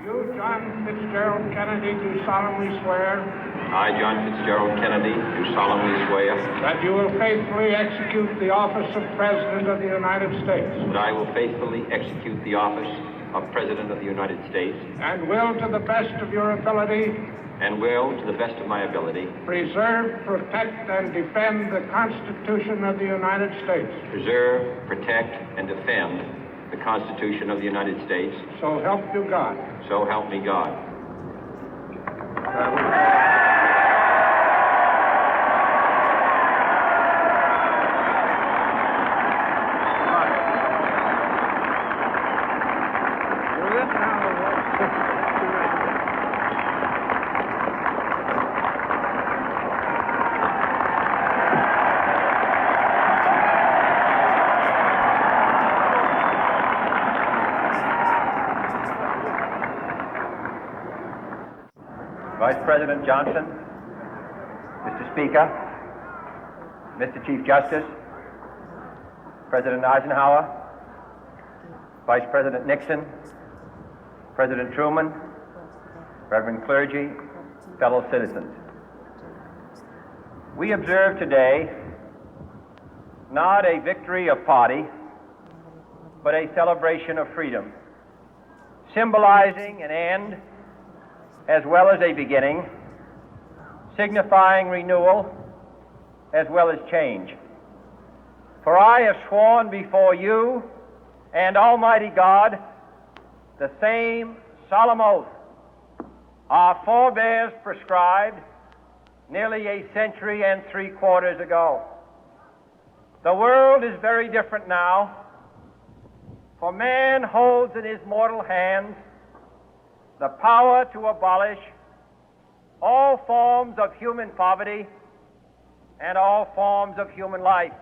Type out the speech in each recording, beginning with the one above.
You, John Fitzgerald Kennedy, do solemnly swear I, John Fitzgerald Kennedy, do solemnly swear that you will faithfully execute the office of President of the United States that I will faithfully execute the office of President of the United States and will, to the best of your ability, and will, to the best of my ability, preserve, protect, and defend the Constitution of the United States. preserve, protect, and defend the Constitution of the United States. So help you God. So help me God. Vice President Johnson, Mr. Speaker, Mr. Chief Justice, President Eisenhower, Vice President Nixon, President Truman, Reverend clergy, fellow citizens. We observe today not a victory of party, but a celebration of freedom, symbolizing an end as well as a beginning, signifying renewal as well as change. For I have sworn before you and Almighty God the same solemn oath our forebears prescribed nearly a century and 3/4 ago. The world is very different now, for man holds in his mortal hands the power to abolish all forms of human poverty and all forms of human life.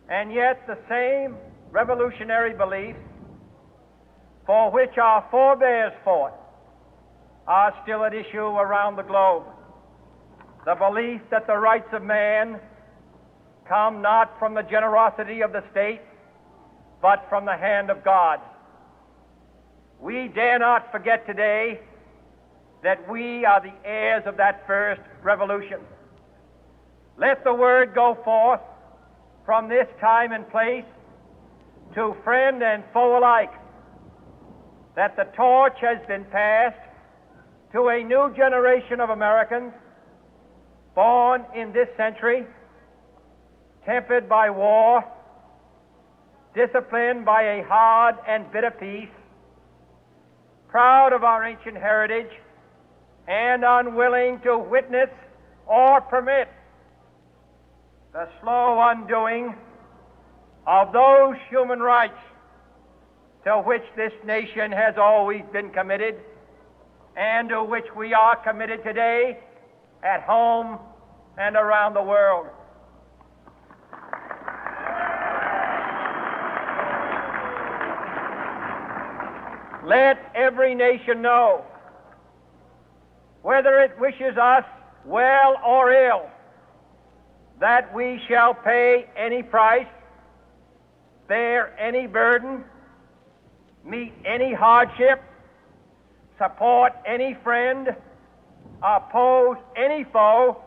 And yet the same revolutionary beliefs for which our forebears fought are still at issue around the globe. The belief that the rights of man come not from the generosity of the state, but from the hand of God. We dare not forget today that we are the heirs of that first revolution. Let the word go forth from this time and place to friend and foe alike that the torch has been passed to a new generation of Americans born in this century, tempered by war, disciplined by a hard and bitter peace, proud of our ancient heritage, and unwilling to witness or permit the slow undoing of those human rights to which this nation has always been committed and to which we are committed today at home and around the world. Let every nation know, whether it wishes us well or ill, that we shall pay any price, bear any burden, meet any hardship, support any friend, oppose any foe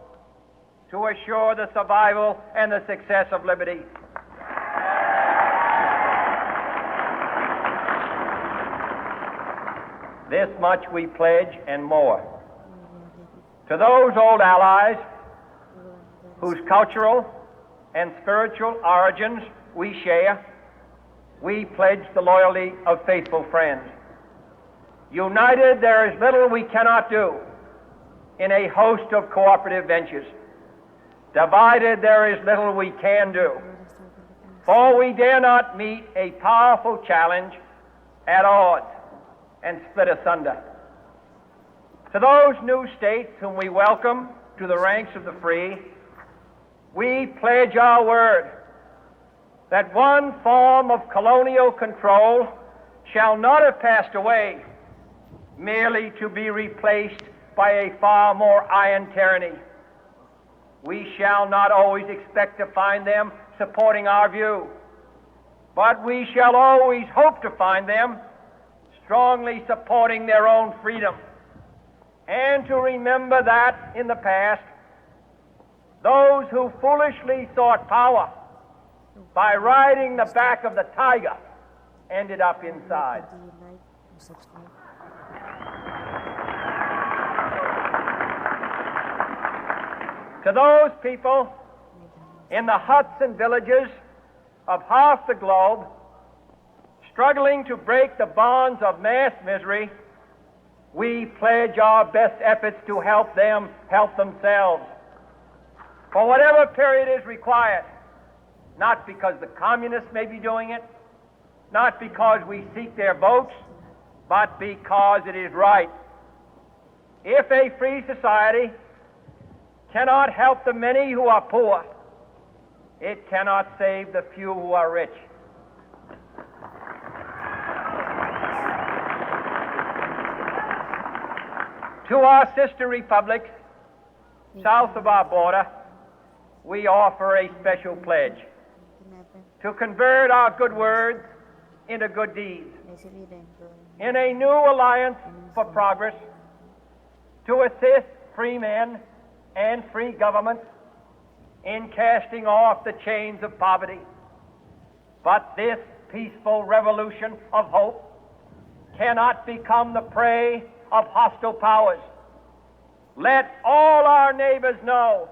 to assure the survival and the success of liberty. This much we pledge and more. To those old allies whose cultural and spiritual origins we share, we pledge the loyalty of faithful friends. United, there is little we cannot do in a host of cooperative ventures. Divided, there is little we can do, for we dare not meet a powerful challenge at odds and split asunder. To those new states whom we welcome to the ranks of the free, we pledge our word that one form of colonial control shall not have passed away, merely to be replaced by a far more iron tyranny. We shall not always expect to find them supporting our view, but we shall always hope to find them strongly supporting their own freedom, and to remember that in the past, those who foolishly sought power by riding the back of the tiger ended up inside. To those people in the huts and villages of half the globe struggling to break the bonds of mass misery, we pledge our best efforts to help them help themselves for whatever period is required, not because the communists may be doing it, not because we seek their votes, but because it is right. If a free society cannot help the many who are poor, it cannot save the few who are rich. To our sister republics south of our border, we offer a special pledge to convert our good words into good deeds in a new alliance for progress, to assist free men and free governments in casting off the chains of poverty. But this peaceful revolution of hope cannot become the prey of hostile powers. Let all our neighbors know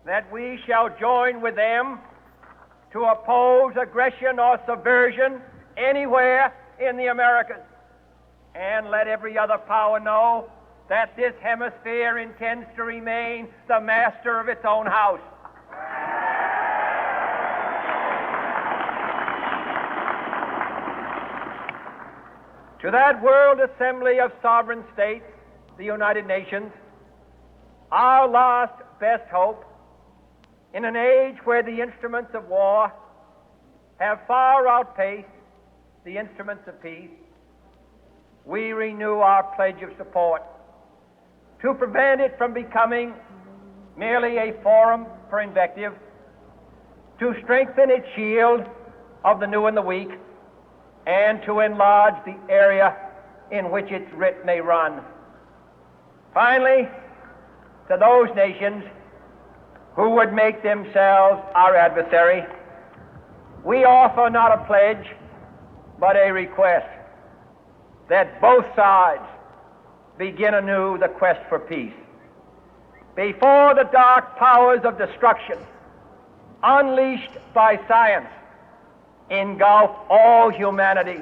that we shall join with them to oppose aggression or subversion anywhere in the Americas. And let every other power know that this hemisphere intends to remain the master of its own house. To that World Assembly of Sovereign States, the United Nations, our last best hope, in an age where the instruments of war have far outpaced the instruments of peace, we renew our pledge of support to prevent it from becoming merely a forum for invective, to strengthen its shield of the new and the weak, and to enlarge the area in which its writ may run. Finally, to those nations who would make themselves our adversary, we offer not a pledge, but a request that both sides begin anew the quest for peace. Before the dark powers of destruction, unleashed by science, engulf all humanity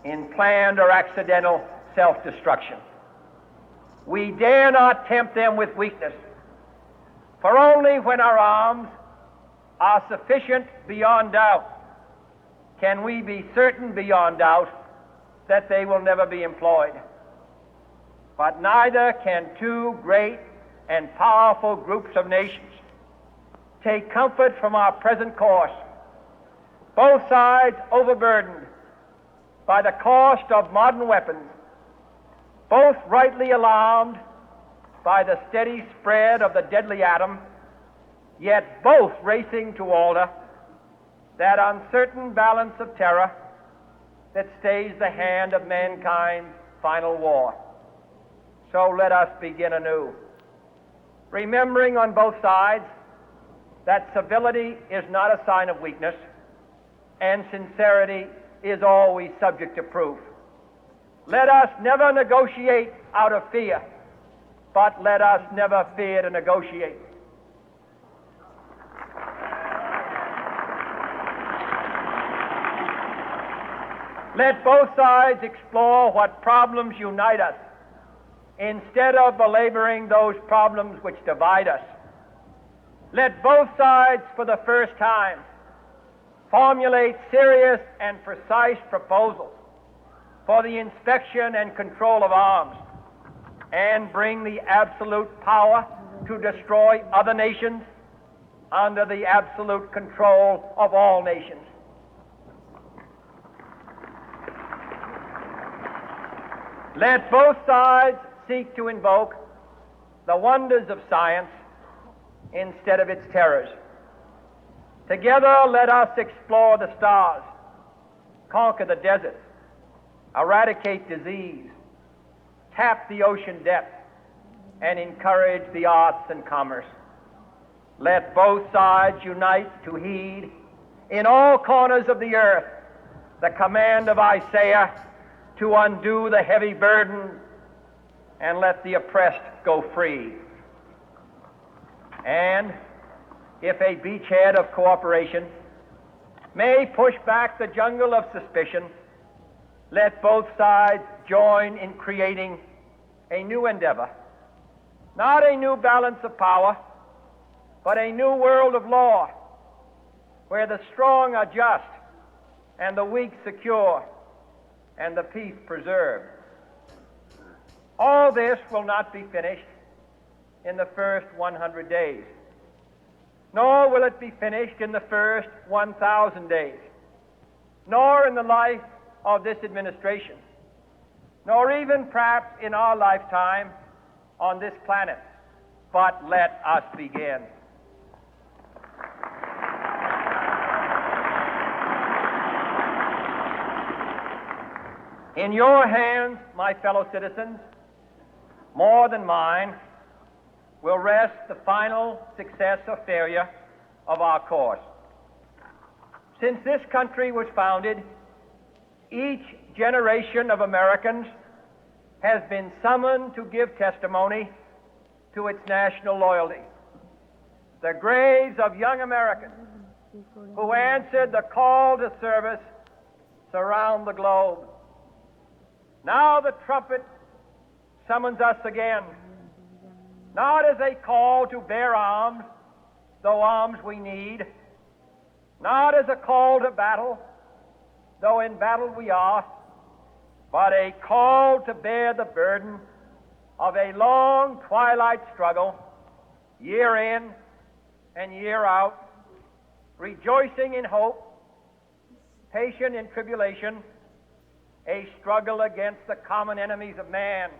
in planned or accidental self-destruction, we dare not tempt them with weakness, for only when our arms are sufficient beyond doubt can we be certain beyond doubt that they will never be employed. But neither can two great and powerful groups of nations take comfort from our present course, both sides overburdened by the cost of modern weapons, both rightly alarmed by the steady spread of the deadly atom, yet both racing to alter that uncertain balance of terror that stays the hand of mankind's final war. So let us begin anew, remembering on both sides that civility is not a sign of weakness, and sincerity is always subject to proof. Let us never negotiate out of fear, but let us never fear to negotiate. Let both sides explore what problems unite us, instead of belaboring those problems which divide us. Let both sides, for the first time, formulate serious and precise proposals for the inspection and control of arms, and bring the absolute power to destroy other nations under the absolute control of all nations. Let both sides seek to invoke the wonders of science instead of its terrors. Together, let us explore the stars, conquer the deserts, eradicate disease, tap the ocean depth, and encourage the arts and commerce. Let both sides unite to heed in all corners of the earth the command of Isaiah to undo the heavy burden and let the oppressed go free. And if a beachhead of cooperation may push back the jungle of suspicion, let both sides join in creating a new endeavor, not a new balance of power, but a new world of law, where the strong are just and the weak secure and the peace preserved. All this will not be finished in the first 100 days, nor will it be finished in the first 1,000 days, nor in the life of this administration, nor even perhaps in our lifetime on this planet. But let us begin. In your hands, my fellow citizens, more than mine, will rest the final success or failure of our course. Since this country was founded, each generation of Americans has been summoned to give testimony to its national loyalty. The graves of young Americans who answered the call to service surround the globe. Now the trumpet summons us again, not as a call to bear arms, though arms we need, not as a call to battle, though in battle we are, but a call to bear the burden of a long twilight struggle, year in and year out, rejoicing in hope, patient in tribulation, a struggle against the common enemies of man,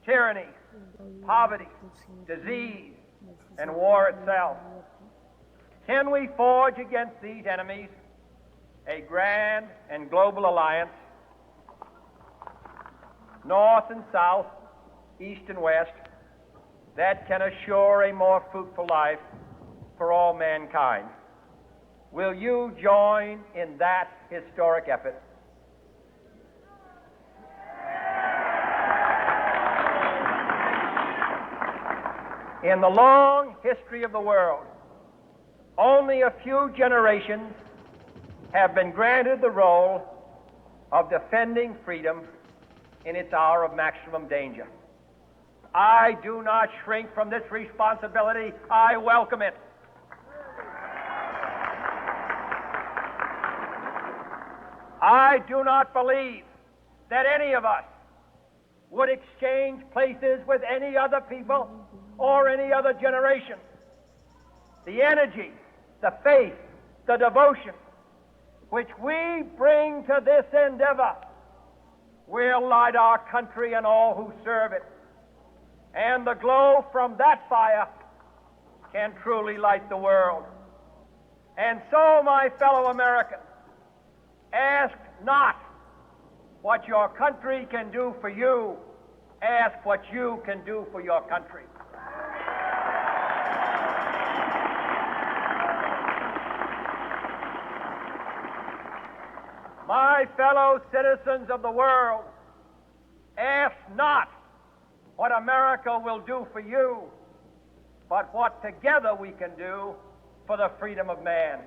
tyranny, poverty, disease, and war itself. Can we forge against these enemies a grand and global alliance, north and south, east and west, that can assure a more fruitful life for all mankind? Will you join in that historic effort? In the long history of the world, only a few generations have been granted the role of defending freedom in its hour of maximum danger. I do not shrink from this responsibility. I welcome it. I do not believe that any of us would exchange places with any other people or any other generation. The energy, the faith, the devotion which we bring to this endeavor will light our country and all who serve it. And the glow from that fire can truly light the world. And so, my fellow Americans, ask not what your country can do for you. Ask what you can do for your country. My fellow citizens of the world, ask not what America will do for you, but what together we can do for the freedom of man.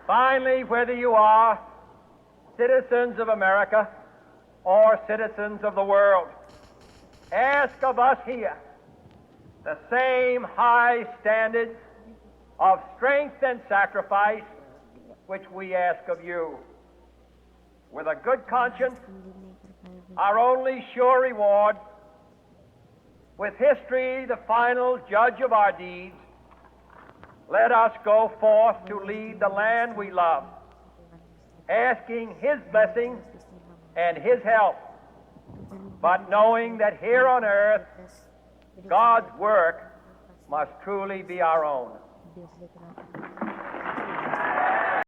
Finally, whether you are citizens of America or citizens of the world, ask of us here the same high standards of strength and sacrifice which we ask of you. With a good conscience, our only sure reward, with history the final judge of our deeds, let us go forth to lead the land we love, asking His blessing and His help, but knowing that here on earth, God's work must truly be our own.